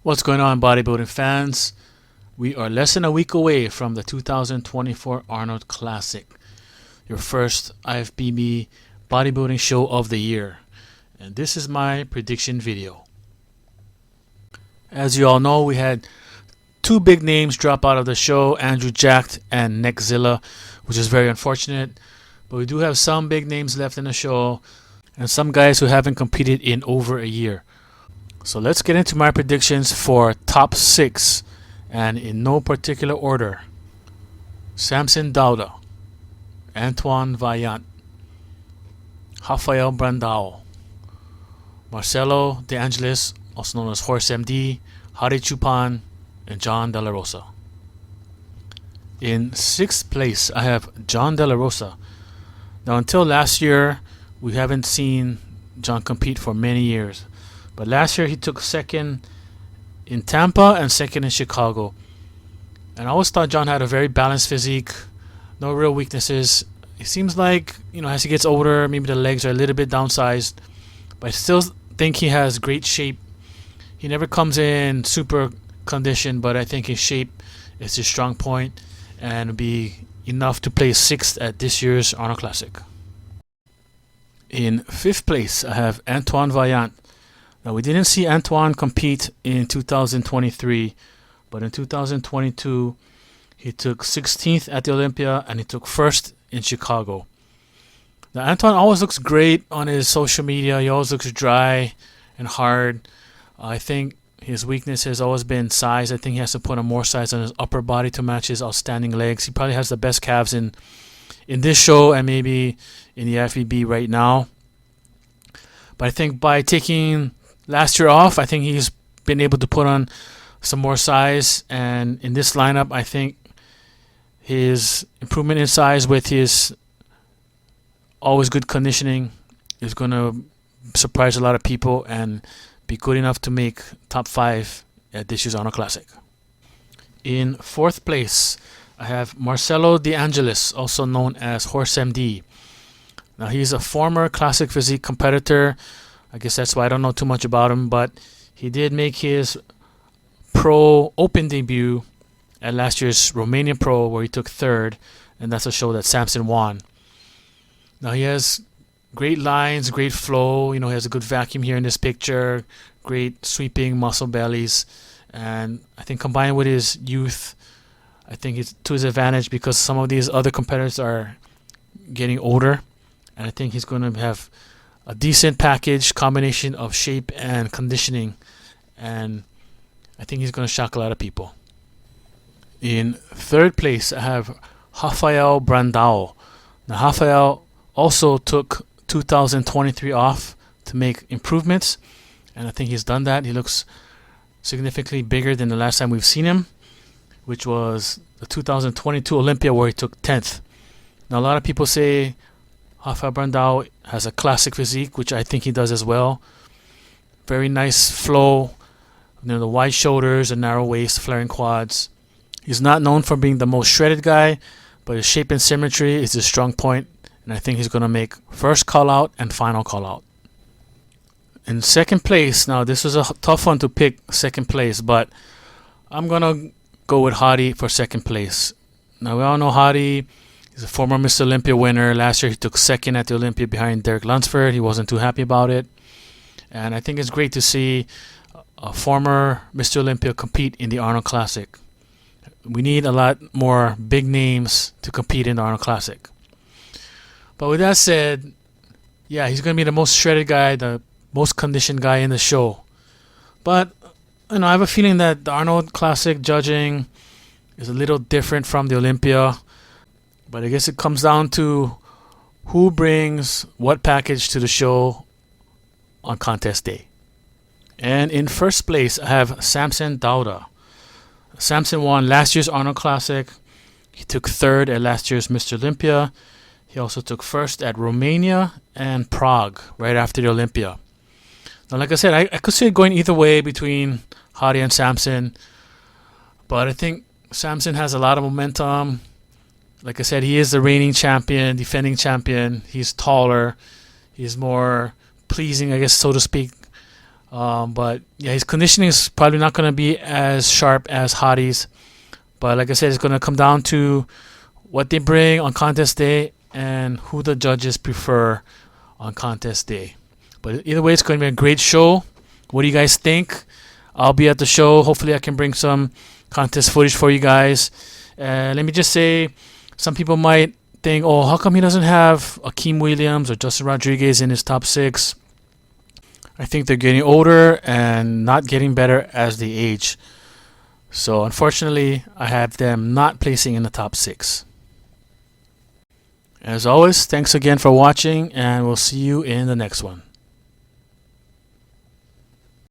What's going on, bodybuilding fans? We are less than a week away from the 2024 Arnold Classic, your first IFBB bodybuilding show of the year. And this is my prediction video. As you all know, we had two big names drop out of the show, Andrew Jacked and Neckzilla, which is very unfortunate. But we do have some big names left in the show and some guys who haven't competed in over a year. So let's get into my predictions for top 6, and in no particular order. Samson Dauda, Antoine Vant, Haal Brandal, Marcelo Dangeles, also known as Horse MD, Hari Chupan, and John Delarosa. In 6th place, I have John Delarosa. Now, until last year, we haven't seen John compete for many years. But last year he took 2nd in Tampa and 2nd in Chicago. And I always thought John had a very balanced physique, no real weaknesses. It seems like, as he gets older, maybe the legs are a little bit downsized. But I still think he has great shape. He never comes in super conditioned, but I think his shape is his strong point and will be enough to place 6th at this year's Arnold Classic. In 5th place, I have Antoine Vant. Now, we didn't see Antoine compete in 2023, but in 2022, he took 16th at the Olympia and he took 1st in Chicago. Now, Antoine always looks great on his social media. He always looks dry and hard. I think his weakness has always been size. I think he has to put on more size on his upper body to match his outstanding legs. He probably has the best calves in this show and maybe in the IFBB right now. But I think by taking last year off, I think he's been able to put on some more size, and in this lineup, I think his improvement in size with his always good conditioning is going to surprise a lot of people and be good enough to make top 5 at this year's Arnold Classic. In 4th place, I have Marcelo Dangeles, also known as Horse MD. Now, he's a former classic physique competitor. I guess that's why I don't know too much about him, but he did make his pro open debut at last year's Romanian Pro, where he took 3rd, and that's a show that Samson won. Now, he has great lines, great flow. He has a good vacuum here in this picture, great sweeping muscle bellies, and I think combined with his youth, I think it's to his advantage because some of these other competitors are getting older, and I think he's going to have a decent package combination of shape and conditioning, and I think he's going to shock a lot of people. In 3rd place, I have Haal Brandal. Now, Haal also took 2023 off to make improvements, and I think he's done that. He looks significantly bigger than the last time we've seen him, which was the 2022 Olympia, where he took 10th. Now, a lot of people say Haal Brandal has a classic physique, which I think he does as well. Very nice flow, the wide shoulders, a narrow waist, flaring quads. He's not known for being the most shredded guy, but his shape and symmetry is his strong point, and I think he's going to make first call out and final call out. In 2nd place, now this was a tough one to pick 2nd place, but I'm going to go with Hari for 2nd place. Now, we all know Hari. He's a former Mr. Olympia winner. Last year, he took 2nd at the Olympia behind Derek Lunsford. He wasn't too happy about it. And I think it's great to see a former Mr. Olympia compete in the Arnold Classic. We need a lot more big names to compete in the Arnold Classic. But with that said, yeah, he's going to be the most shredded guy, the most conditioned guy in the show. But, I have a feeling that the Arnold Classic judging is a little different from the Olympia. But I guess it comes down to who brings what package to the show on contest day. And in 1st place, I have Samson Dauda. Samson won last year's Arnold Classic. He took 3rd at last year's Mr. Olympia. He also took 1st at Romania and Prague right after the Olympia. Now, like I said, I could see it going either way between Hari and Samson. But I think Samson has a lot of momentum. Like I said, he is the reigning champion, defending champion. He's taller. He's more pleasing, I guess, so to speak, But yeah, his conditioning is probably not going to be as sharp as Hadi's. But like I said, it's going to come down to what they bring on contest day and who the judges prefer on contest day. But either way, it's going to be a great show. What do you guys think? I'll be at the show. Hopefully I can bring some contest footage for you guys. Let me just say, some people might think, oh, how come he doesn't have Akeem Williams or Justin Rodriguez in his top 6? I think they're getting older and not getting better as they age. So unfortunately, I have them not placing in the top 6. As always, thanks again for watching, and we'll see you in the next one.